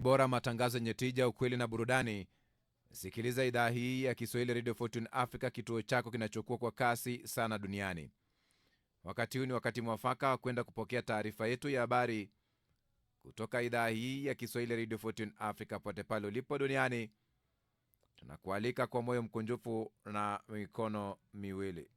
Bora matangazo yenye tija, ukweli na burudani. Sikiliza idhaa hii ya Kiswahili Radio Fortune Africa, kituo chako kinachokuwa kwa kasi sana duniani. Wakati huu ni wakati mwafaka wa kwenda kupokea taarifa yetu ya habari kutoka idhaa hii ya Kiswahili Radio Fortune Africa. Pote pale ulipo duniani, tunakualika kwa moyo mkunjufu na mikono miwili.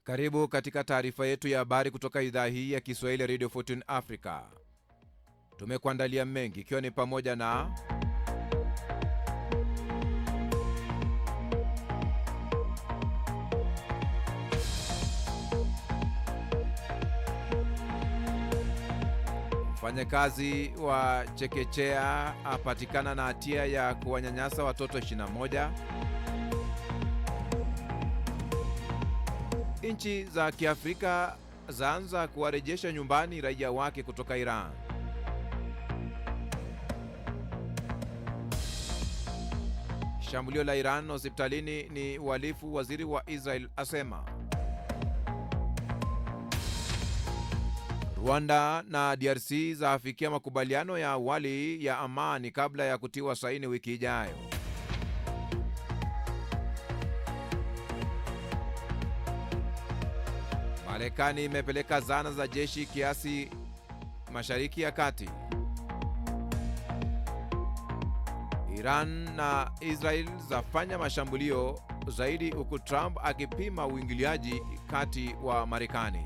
Karibu katika taarifa yetu ya habari kutoka idhaa hii ya Kiswahili Radio Fortune Africa. Tumekuandalia mengi, ikiwa ni pamoja na mfanyakazi wa chekechea apatikana na hatia ya kuwanyanyasa watoto 21. Nchi za Kiafrika zaanza kuwarejesha nyumbani raia wake kutoka Iran. Shambulio la Iran hospitalini ni uhalifu, waziri wa Israel asema. Rwanda na DRC zaafikia makubaliano ya awali ya amani kabla ya kutiwa saini wiki ijayo. Marekani imepeleka zana za jeshi kiasi Mashariki ya Kati. Iran na Israel zafanya mashambulio zaidi, huku Trump akipima uingiliaji kati wa Marekani.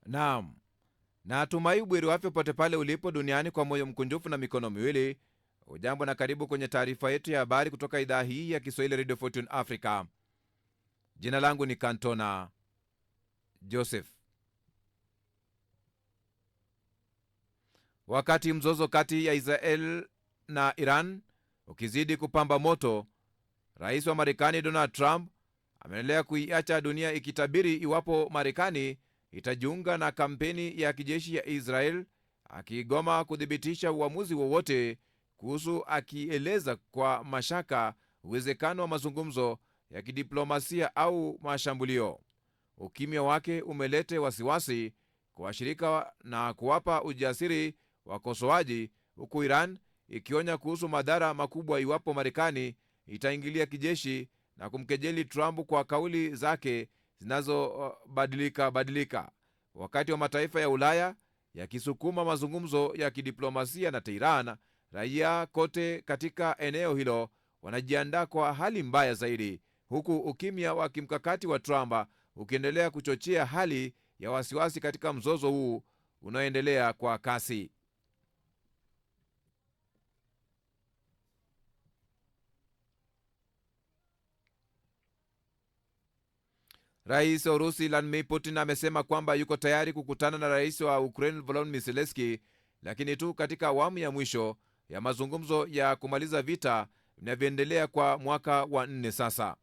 Naam, natumai bweri wafyo pote pale ulipo duniani kwa moyo mkunjufu na mikono miwili. Ujambo na karibu kwenye taarifa yetu ya habari kutoka idhaa hii ya Kiswahili Radio Fortune Africa. Jina langu ni Kantona Joseph. Wakati mzozo kati ya Israel na Iran ukizidi kupamba moto, Rais wa Marekani Donald Trump ameendelea kuiacha dunia ikitabiri iwapo Marekani itajiunga na kampeni ya kijeshi ya Israel, akigoma kuthibitisha uamuzi wowote kuhusu, akieleza kwa mashaka uwezekano wa mazungumzo ya kidiplomasia au mashambulio. Ukimya wake umelete wasiwasi kwa washirika na kuwapa ujasiri wakosoaji, huku Iran ikionya kuhusu madhara makubwa iwapo Marekani itaingilia kijeshi na kumkejeli Trump kwa kauli zake zinazobadilika. Wakati wa mataifa ya Ulaya yakisukuma mazungumzo ya kidiplomasia na Tehran, raia kote katika eneo hilo wanajiandaa kwa hali mbaya zaidi, huku ukimya wa kimkakati wa Trump ukiendelea kuchochea hali ya wasiwasi katika mzozo huu unaoendelea kwa kasi. Rais wa Urusi Vladimir Putin amesema kwamba yuko tayari kukutana na rais wa Ukraine Volodymyr Zelensky, lakini tu katika awamu ya mwisho ya mazungumzo ya kumaliza vita vinavyoendelea kwa mwaka wa 4 sasa.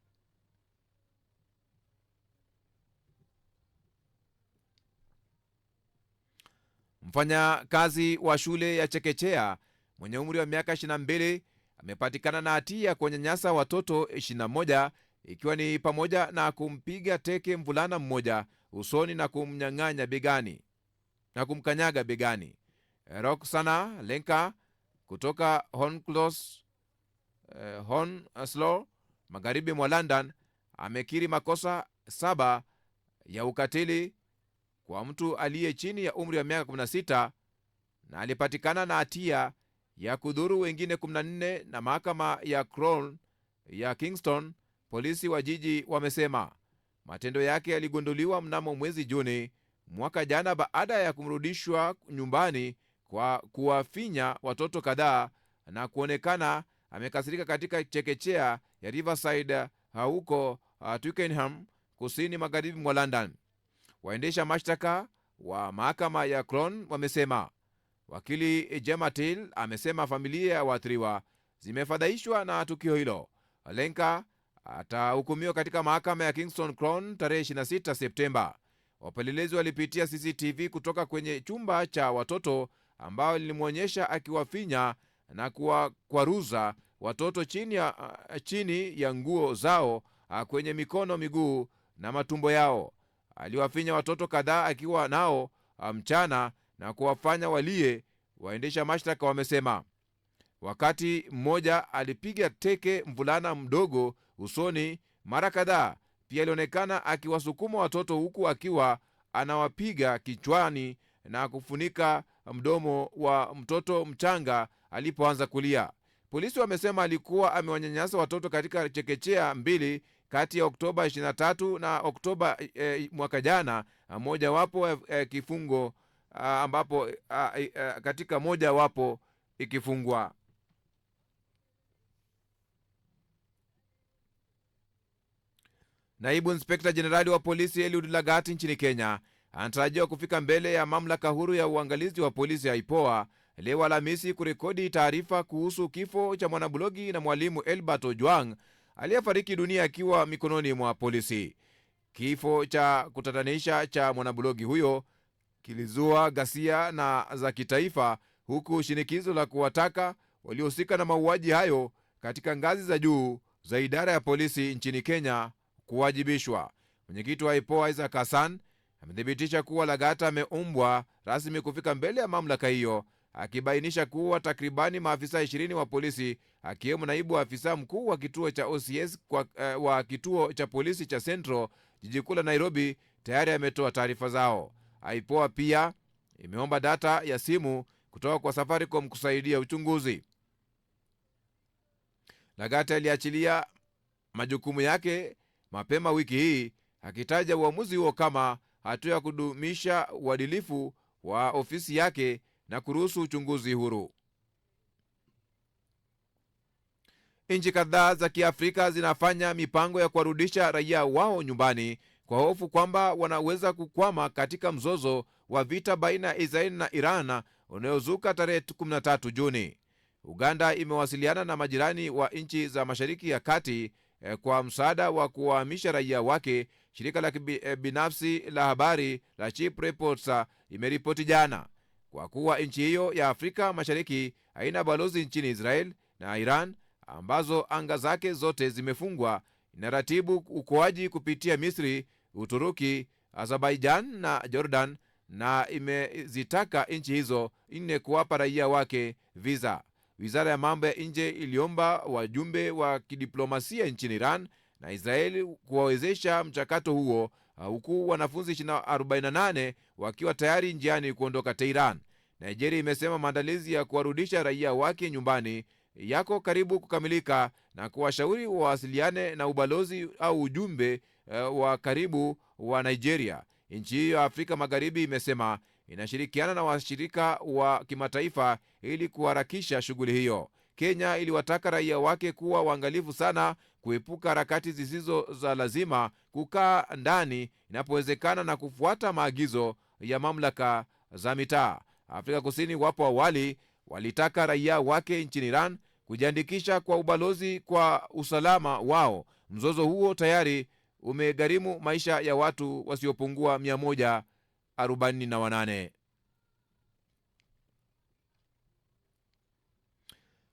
Mfanyakazi wa shule ya chekechea mwenye umri wa miaka 22 amepatikana na hatia ya kunyanyasa watoto 21, ikiwa ni pamoja na kumpiga teke mvulana mmoja usoni na kumkanyaga begani. Roxana Lenka kutoka Hounslow, magharibi mwa London, amekiri makosa 7 ya ukatili kwa mtu aliye chini ya umri wa miaka 16 na alipatikana na hatia ya kudhuru wengine 14 na mahakama ya Crown ya Kingston. Polisi wa jiji wamesema matendo yake yaligunduliwa mnamo mwezi Juni mwaka jana baada ya kumrudishwa nyumbani kwa kuwafinya watoto kadhaa na kuonekana amekasirika katika chekechea ya Riverside huko Twickenham, kusini magharibi mwa London. Waendesha mashtaka wa mahakama ya Crown wamesema. Wakili Jematil amesema familia ya waathiriwa zimefadhaishwa na tukio hilo. Lenka atahukumiwa katika mahakama ya Kingston Crown tarehe 26 Septemba. Wapelelezi walipitia CCTV kutoka kwenye chumba cha watoto ambao lilimwonyesha akiwafinya na kuwakwaruza watoto chini ya nguo zao, kwenye mikono, miguu na matumbo yao. Aliwafinya watoto kadhaa akiwa nao mchana na kuwafanya walie, waendesha mashtaka wamesema. Wakati mmoja alipiga teke mvulana mdogo usoni mara kadhaa. Pia alionekana akiwasukuma watoto huku akiwa anawapiga kichwani na kufunika mdomo wa mtoto mchanga alipoanza kulia. Polisi wamesema alikuwa amewanyanyasa watoto katika chekechea 2 kati ya Oktoba 23 na Oktoba mwaka jana, moja wapo kifungo ambapo katika moja wapo ikifungwa. Naibu Inspekta Jenerali wa polisi Eliud Lagat nchini Kenya anatarajiwa kufika mbele ya mamlaka huru ya uangalizi wa polisi ya IPOA leo Alhamisi kurekodi taarifa kuhusu kifo cha mwanablogi na mwalimu Elbert Ojwang aliyefariki dunia akiwa mikononi mwa polisi. Kifo cha kutatanisha cha mwanablogi huyo kilizua ghasia na za kitaifa, huku shinikizo la kuwataka waliohusika na mauaji hayo katika ngazi za juu za idara ya polisi nchini Kenya kuwajibishwa. Mwenyekiti wa IPOA Isaac Hassan amethibitisha kuwa Lagat ameumbwa rasmi kufika mbele ya mamlaka hiyo, akibainisha kuwa takribani maafisa 20 wa polisi, akiwemo naibu afisa mkuu wa kituo cha OCS wa kituo cha polisi cha Central, jiji kuu la Nairobi, tayari ametoa taarifa zao. IPOA pia imeomba data ya simu kutoka kwa Safaricom kusaidia uchunguzi. Lagat aliachilia majukumu yake mapema wiki hii, akitaja uamuzi huo kama hatua ya kudumisha uadilifu wa ofisi yake na kuruhusu uchunguzi huru. Nchi kadhaa za Kiafrika zinafanya mipango ya kuwarudisha raia wao nyumbani kwa hofu kwamba wanaweza kukwama katika mzozo wa vita baina ya Israeli na Iran unaozuka tarehe 13 Juni. Uganda imewasiliana na majirani wa nchi za Mashariki ya Kati kwa msaada wa kuwahamisha raia wake, shirika la binafsi la habari la Chief Reports imeripoti jana. Kwa kuwa nchi hiyo ya Afrika Mashariki haina balozi nchini Israel na Iran ambazo anga zake zote zimefungwa, inaratibu ukoaji kupitia Misri, Uturuki, Azerbaijan na Jordan, na imezitaka nchi hizo 4 kuwapa raia wake visa. Wizara ya mambo ya nje iliomba wajumbe wa kidiplomasia nchini Iran na Israeli kuwawezesha mchakato huo, huku wanafunzi 48 wakiwa tayari njiani kuondoka Tehran. Nigeria imesema maandalizi ya kuwarudisha raia wake nyumbani yako karibu kukamilika na kuwashauri wawasiliane na ubalozi au ujumbe wa karibu wa Nigeria. Nchi hiyo ya Afrika Magharibi imesema inashirikiana na washirika wa kimataifa ili kuharakisha shughuli hiyo. Kenya iliwataka raia wake kuwa waangalifu sana, kuepuka harakati zisizo za lazima, kukaa ndani inapowezekana na kufuata maagizo ya mamlaka za mitaa. Afrika Kusini wapo awali walitaka raia wake nchini Iran kujiandikisha kwa ubalozi kwa usalama wao. Mzozo huo tayari umegharimu maisha ya watu wasiopungua 148.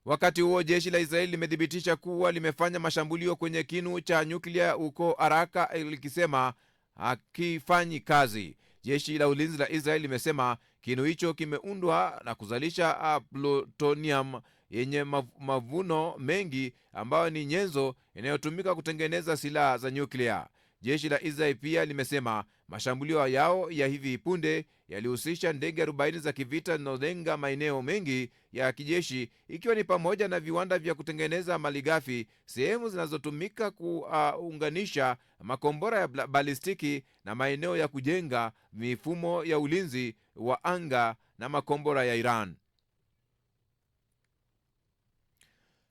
Wakati huo jeshi la Israeli limethibitisha kuwa limefanya mashambulio kwenye kinu cha nyuklia huko Araka, likisema hakifanyi kazi. Jeshi la ulinzi la Israeli limesema kinu hicho kimeundwa na kuzalisha plutonium yenye mavuno mengi, ambayo ni nyenzo inayotumika kutengeneza silaha za nyuklia. Jeshi la Israeli pia limesema mashambulio yao ya hivi punde yalihusisha ndege 40 za kivita zinazolenga maeneo mengi ya kijeshi, ikiwa ni pamoja na viwanda vya kutengeneza malighafi, sehemu zinazotumika kuunganisha makombora ya balistiki na maeneo ya kujenga mifumo ya ulinzi wa anga na makombora ya Iran.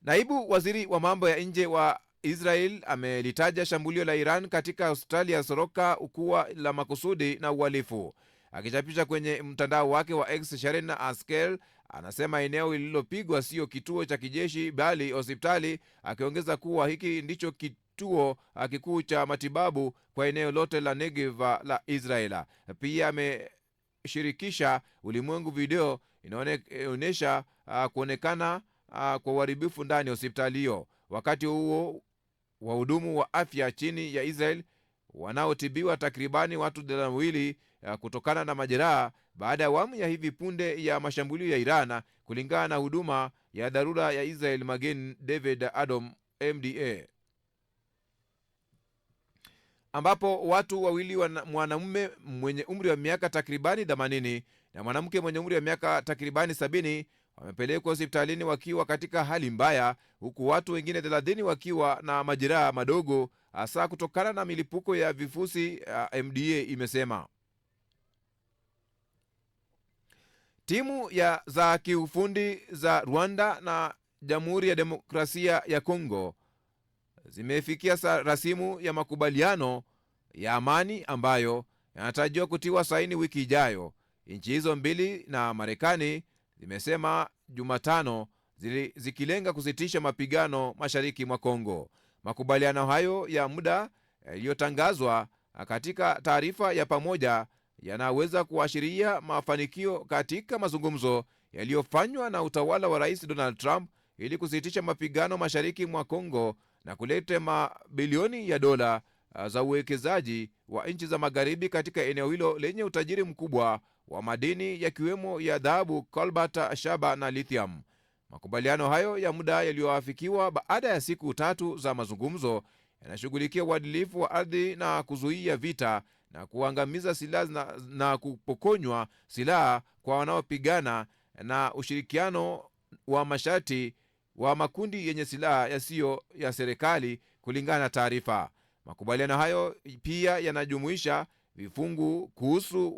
Naibu waziri wa mambo ya nje wa Israel amelitaja shambulio la Iran katika hospitali ya Soroka kuwa la makusudi na uhalifu. Akichapisha kwenye mtandao wake wa X, Sharon Askel anasema eneo lililopigwa sio kituo cha kijeshi bali hospitali, akiongeza kuwa hiki ndicho kituo kikuu cha matibabu kwa eneo lote la Negev la Israel. Pia ameshirikisha ulimwengu video inaonyesha kuonekana kwa uharibifu ndani ya hospitali hiyo. Wakati huo wahudumu wa afya chini ya Israel wanaotibiwa takribani watu 200 kutokana na majeraha baada ya awamu ya hivi punde ya mashambulio ya Iran, kulingana na huduma ya dharura ya Israel Magen David Adom MDA, ambapo watu wawili, mwanamume mwenye umri wa miaka takribani 80 na mwanamke mwenye umri wa miaka takribani 70 wamepelekwa hospitalini wakiwa katika hali mbaya, huku watu wengine 30 wakiwa na majeraha madogo, hasa kutokana na milipuko ya vifusi, MDA imesema. Timu za kiufundi za Rwanda na Jamhuri ya Demokrasia ya Kongo zimefikia rasimu ya makubaliano ya amani ambayo yanatarajiwa kutiwa saini wiki ijayo. Nchi hizo mbili na Marekani zimesema Jumatano, zikilenga kusitisha mapigano mashariki mwa Kongo. Makubaliano hayo ya muda yaliyotangazwa katika taarifa ya pamoja yanaweza kuashiria mafanikio katika mazungumzo yaliyofanywa na utawala wa Rais Donald Trump ili kusitisha mapigano mashariki mwa Kongo na kuleta mabilioni ya dola za uwekezaji wa nchi za magharibi katika eneo hilo lenye utajiri mkubwa wa madini yakiwemo ya dhahabu, cobalt, shaba na lithium. Makubaliano hayo ya muda yaliyoafikiwa baada ya siku 3 za mazungumzo yanashughulikia uadilifu wa ardhi na kuzuia vita na kuangamiza silaha na kupokonywa silaha kwa wanaopigana na ushirikiano wa masharti wa makundi yenye silaha yasiyo ya serikali, kulingana na taarifa. Makubaliano hayo pia yanajumuisha vifungu kuhusu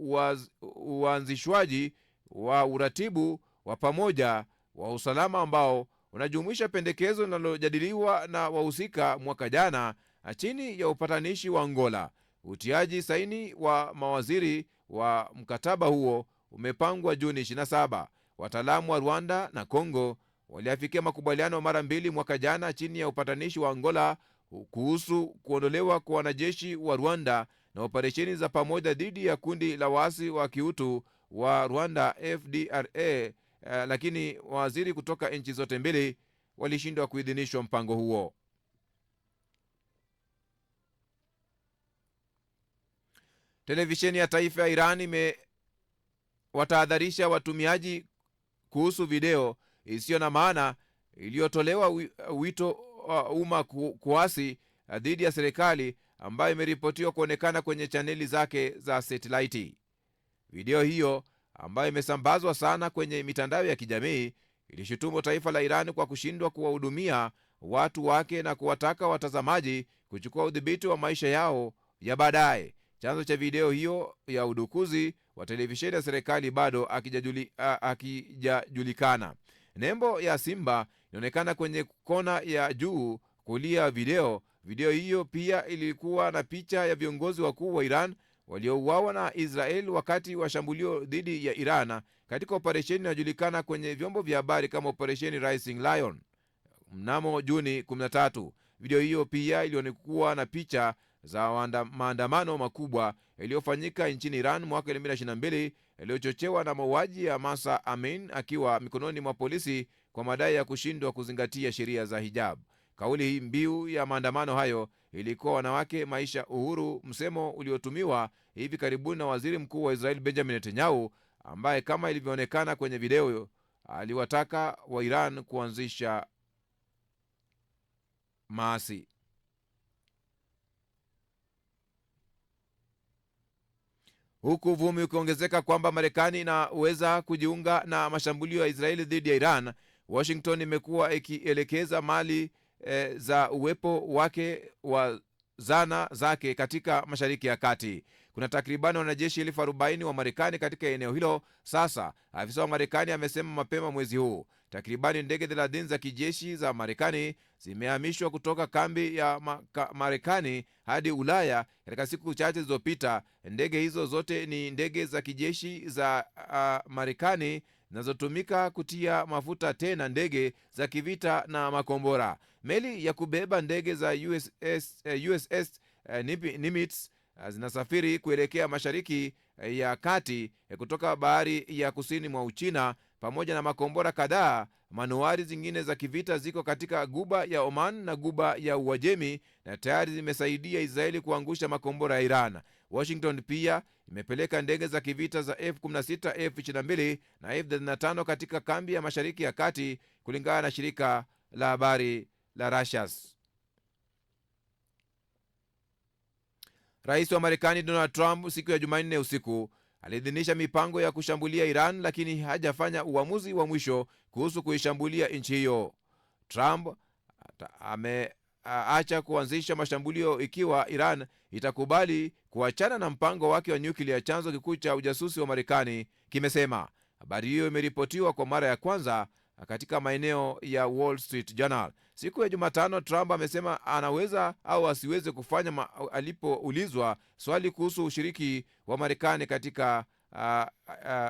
uanzishwaji wa uratibu wa pamoja wa usalama ambao unajumuisha pendekezo linalojadiliwa na wahusika mwaka jana chini ya upatanishi wa Angola. Utiaji saini wa mawaziri wa mkataba huo umepangwa Juni 27. Wataalamu wa Rwanda na Kongo waliafikia makubaliano mara 2 mwaka jana chini ya upatanishi wa Angola kuhusu kuondolewa kwa wanajeshi wa Rwanda na operesheni za pamoja dhidi ya kundi la waasi wa kiutu wa Rwanda FDRA, lakini waziri kutoka nchi zote mbili walishindwa kuidhinishwa mpango huo. Televisheni ya taifa ya Iran imewatahadharisha watumiaji kuhusu video isiyo na maana iliyotolewa wito umma kuasi dhidi ya serikali, ambayo imeripotiwa kuonekana kwenye chaneli zake za satellite. Video hiyo ambayo imesambazwa sana kwenye mitandao ya kijamii ilishutumu taifa la Iran kwa kushindwa kuwahudumia watu wake na kuwataka watazamaji kuchukua udhibiti wa maisha yao ya baadaye. Chanzo cha video hiyo ya udukuzi wa televisheni ya serikali bado hakijajulikana. Nembo ya simba inaonekana kwenye kona ya juu kulia video. Video hiyo pia ilikuwa na picha ya viongozi wakuu wa Iran waliouawa na Israel wakati wa shambulio dhidi ya Iran katika operesheni inayojulikana kwenye vyombo vya habari kama Operesheni Rising Lion mnamo Juni 13. Video hiyo pia ilionekana na picha za maandamano makubwa yaliyofanyika nchini Iran mwaka 2022 yaliyochochewa na mauaji ya Mahsa Amini akiwa mikononi mwa polisi kwa madai ya kushindwa kuzingatia sheria za hijab. Kauli mbiu ya maandamano hayo ilikuwa wanawake, maisha, uhuru, msemo uliotumiwa hivi karibuni na waziri mkuu wa Israel Benjamin Netanyahu, ambaye kama ilivyoonekana kwenye video aliwataka wa Iran kuanzisha maasi. Huku vumi ukiongezeka kwamba Marekani inaweza kujiunga na mashambulio ya Israeli dhidi ya Iran, Washington imekuwa ikielekeza mali za uwepo wake wa zana zake katika Mashariki ya Kati. Kuna takribani wanajeshi 40,000 wa Marekani katika eneo hilo sasa, afisa wa Marekani amesema mapema mwezi huu. Takribani ndege 30 za kijeshi za Marekani zimehamishwa kutoka kambi ya Marekani hadi Ulaya katika siku chache zilizopita. Ndege hizo zote ni ndege za kijeshi za Marekani zinazotumika kutia mafuta, tena ndege za kivita na makombora. Meli ya kubeba ndege za USS Nimitz zinasafiri kuelekea Mashariki ya Kati kutoka bahari ya kusini mwa Uchina, pamoja na makombora kadhaa. Manuari zingine za kivita ziko katika guba ya Oman na guba ya Uajemi na tayari zimesaidia Israeli kuangusha makombora ya Iran. Washington pia imepeleka ndege za kivita za F-16, F-22 na F-35 katika kambi ya Mashariki ya Kati, kulingana na shirika la habari la Reuters. Rais wa Marekani Donald Trump siku ya Jumanne usiku aliidhinisha mipango ya kushambulia Iran, lakini hajafanya uamuzi wa mwisho kuhusu kuishambulia nchi hiyo. Trump ameacha kuanzisha mashambulio ikiwa Iran itakubali kuachana na mpango wake wa nyuklia, chanzo kikuu cha ujasusi wa Marekani kimesema. Habari hiyo imeripotiwa kwa mara ya kwanza katika maeneo ya Wall Street Journal. Siku ya Jumatano, Trump amesema anaweza au asiweze kufanya alipoulizwa swali kuhusu ushiriki wa Marekani katika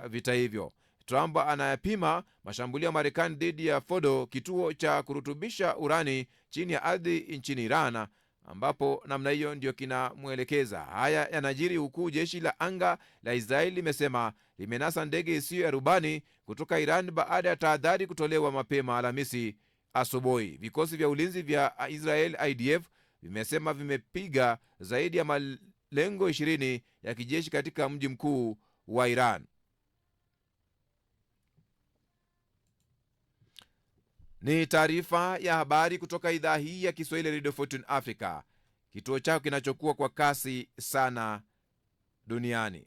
vita hivyo. Trump anayapima mashambulio ya Marekani dhidi ya Fordo, kituo cha kurutubisha urani chini ya ardhi nchini Iran, ambapo namna hiyo ndio kinamwelekeza. Haya yanajiri huku jeshi la anga la Israeli limesema limenasa ndege isiyo ya rubani kutoka Iran baada ya tahadhari kutolewa mapema Alhamisi asubuhi. Vikosi vya ulinzi vya Israel IDF vimesema vimepiga zaidi ya malengo 20 ya kijeshi katika mji mkuu wa Iran. Ni taarifa ya habari kutoka idhaa hii ya Kiswahili ya Radio Fortune Africa, kituo chao kinachokuwa kwa kasi sana duniani.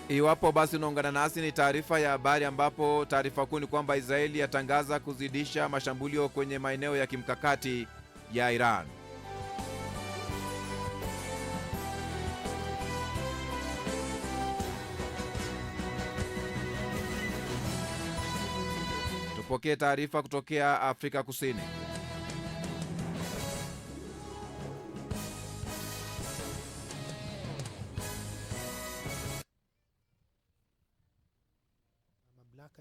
Iwapo basi unaungana nasi, ni taarifa ya habari, ambapo taarifa kuu ni kwamba Israeli yatangaza kuzidisha mashambulio kwenye maeneo ya kimkakati ya Iran. Tupokee taarifa kutokea Afrika Kusini.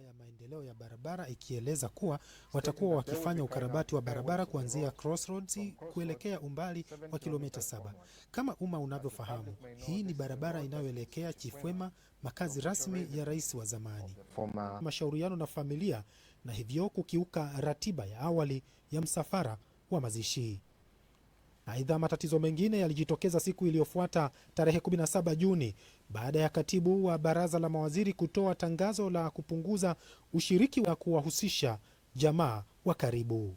Ya maendeleo ya barabara ikieleza kuwa watakuwa wakifanya ukarabati wa barabara kuanzia Crossroads kuelekea umbali wa kilomita 7. Kama umma unavyofahamu, hii ni barabara inayoelekea Chifwema, makazi rasmi ya rais wa zamani. Mashauriano na familia na hivyo kukiuka ratiba ya awali ya msafara wa mazishi. Aidha, matatizo mengine yalijitokeza siku iliyofuata tarehe 17 Juni baada ya katibu wa baraza la mawaziri kutoa tangazo la kupunguza ushiriki wa kuwahusisha jamaa wa karibu.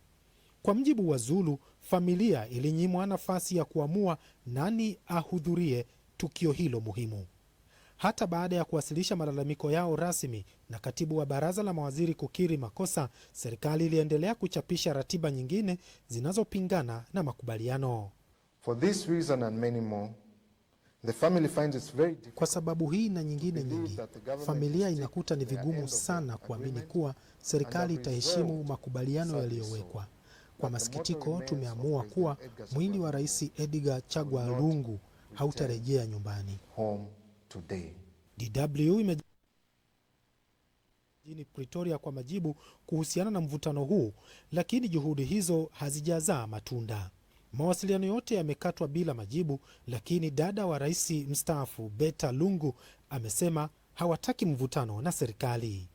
Kwa mjibu wa Zulu, familia ilinyimwa nafasi ya kuamua nani ahudhurie tukio hilo muhimu. Hata baada ya kuwasilisha malalamiko yao rasmi na katibu wa baraza la mawaziri kukiri makosa, serikali iliendelea kuchapisha ratiba nyingine zinazopingana na makubaliano. For this reason and many more, the family finds it very difficult. Kwa sababu hii na nyingine nyingi, familia inakuta ni vigumu sana kuamini kuwa serikali itaheshimu makubaliano yaliyowekwa. Kwa masikitiko, tumeamua kuwa mwili wa Rais Edgar Chagwa Lungu hautarejea nyumbani. DW imejini Pretoria kwa majibu kuhusiana na mvutano huu, lakini juhudi hizo hazijazaa matunda. Mawasiliano yote yamekatwa bila majibu, lakini dada wa rais mstaafu Beta Lungu amesema hawataki mvutano na serikali.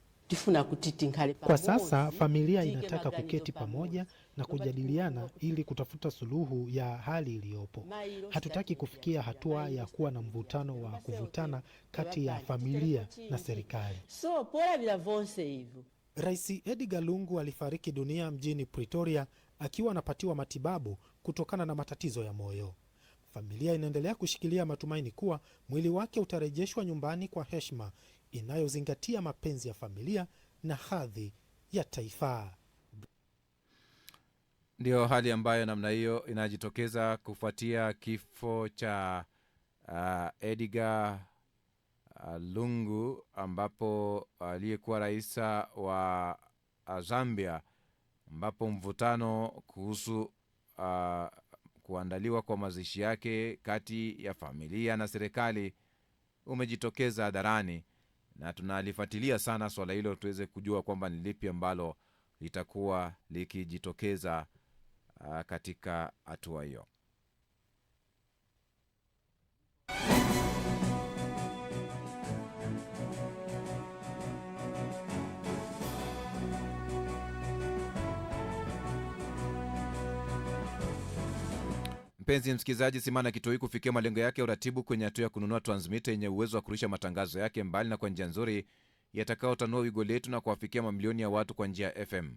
Kwa sasa familia inataka kuketi pamoja na kujadiliana ili kutafuta suluhu ya hali iliyopo. Hatutaki kufikia hatua ya kuwa na mvutano wa kuvutana kati ya familia na serikali. Rais Edgar Lungu alifariki dunia mjini Pretoria akiwa anapatiwa matibabu kutokana na matatizo ya moyo. Familia inaendelea kushikilia matumaini kuwa mwili wake utarejeshwa nyumbani kwa heshima inayozingatia mapenzi ya familia na hadhi ya taifa. Ndio hali ambayo namna hiyo inajitokeza kufuatia kifo cha Edgar Lungu, ambapo aliyekuwa rais wa Zambia, ambapo mvutano kuhusu kuandaliwa kwa mazishi yake kati ya familia na serikali umejitokeza hadharani, na tunalifuatilia sana swala hilo tuweze kujua kwamba ni lipi ambalo litakuwa likijitokeza katika hatua hiyo. Mpenzi msikilizaji, Simana Kitoi kufikia malengo yake ya uratibu kwenye hatua ya kununua transmitter yenye uwezo wa kurusha matangazo yake mbali na kwa njia nzuri yatakayotanua wigo letu na kuwafikia mamilioni ya watu kwa njia ya FM.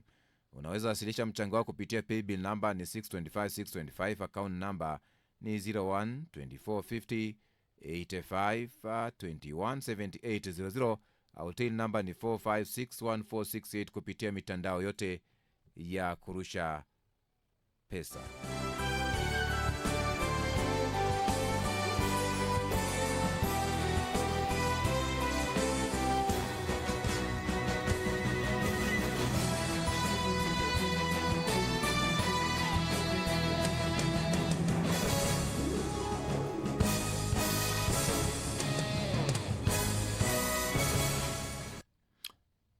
Unaweza wasilisha mchango wako kupitia paybill number ni 625625, account number ni 01244585217800, au tail number ni 456148 kupitia mitandao yote ya kurusha pesa.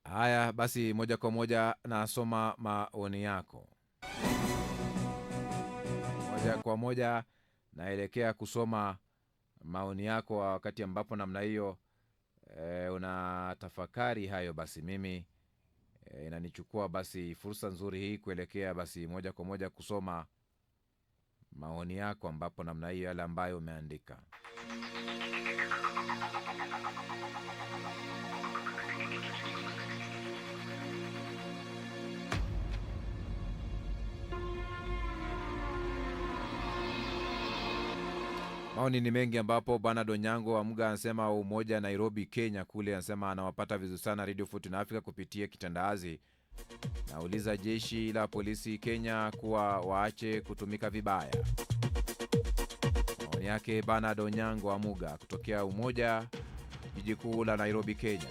Haya basi, moja kwa moja nasoma maoni yako. Moja kwa moja naelekea kusoma maoni yako wakati ambapo namna hiyo unatafakari hayo. Basi mimi inanichukua basi fursa nzuri hii kuelekea basi moja kwa moja kusoma maoni yako, ambapo namna hiyo yale ambayo umeandika. Maoni ni mengi, ambapo bwana Donyango wa Mga anasema umoja Nairobi Kenya kule, anasema anawapata vizuri sana Radio Fortune Africa kupitia kitandazi. Nauliza jeshi la polisi Kenya kuwa waache kutumika vibaya. Maoni yake bwana Donyango wa Mga kutokea umoja jiji kuu la Nairobi Kenya.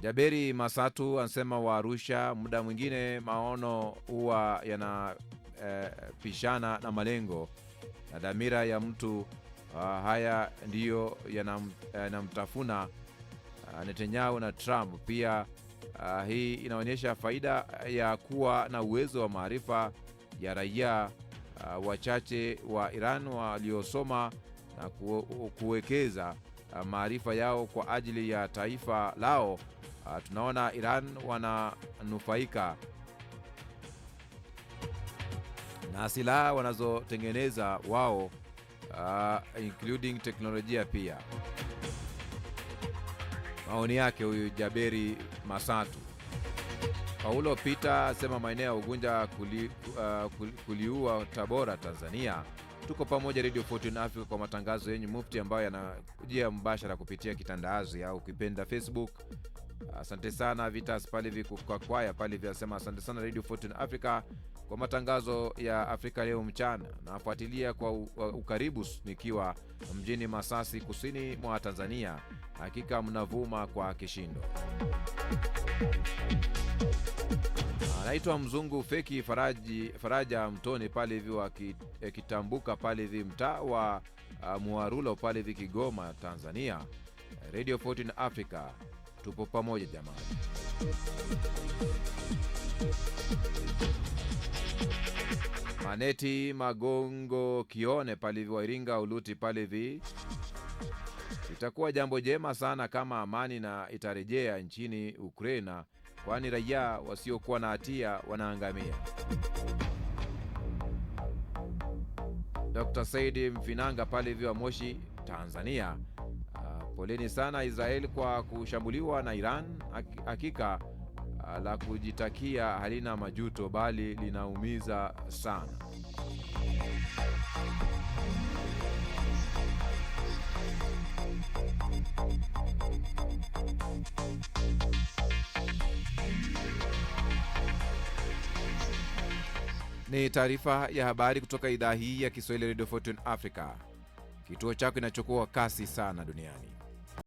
Jaberi Masatu anasema wa Arusha, muda mwingine maono huwa yanapishana na malengo na dhamira ya mtu. Haya ndiyo yanamtafuna Netanyahu na Trump. Pia hii inaonyesha faida ya kuwa na uwezo wa maarifa ya raia wachache wa Iran waliosoma na kuwekeza maarifa yao kwa ajili ya taifa lao tunaona Iran wananufaika na silaha wanazotengeneza wao, including teknolojia pia. Maoni yake huyu Jaberi Masatu. Paulo Peter asema maeneo ya Ugunja kuliua Tabora, Tanzania. Tuko pamoja Radio 14 Africa kwa matangazo yenye mufti ambayo yanakujia mbashara kupitia kitandazi au ukipenda Facebook. Asante sana Vitas pale kwa kwaya pale vyasema asante sana Radio 14 Africa kwa matangazo ya Afrika leo mchana. Nafuatilia kwa ukaribu nikiwa mjini Masasi kusini mwa Tanzania. Hakika mnavuma kwa kishindo. Anaitwa Mzungu Feki Faraja Mtoni pale hivi kitambuka pale hivi mtaa wa Muarulo pale hivi Kigoma, Tanzania. Radio 14 Africa, tupo pamoja jamani. Maneti Magongo Kione pale hivi Iringa Uluti pale hivi. Itakuwa jambo jema sana kama amani na itarejea nchini Ukraina, kwani raia wasiokuwa na hatia wanaangamia. Dr. Saidi Mfinanga pale hivi wa Moshi, Tanzania. Poleni sana Israel kwa kushambuliwa na Iran. Hakika la kujitakia halina majuto bali linaumiza sana. Ni taarifa ya habari kutoka idhaa hii ya Kiswahili Radio 14 Africa. Kituo chako kinachokuwa kasi sana duniani.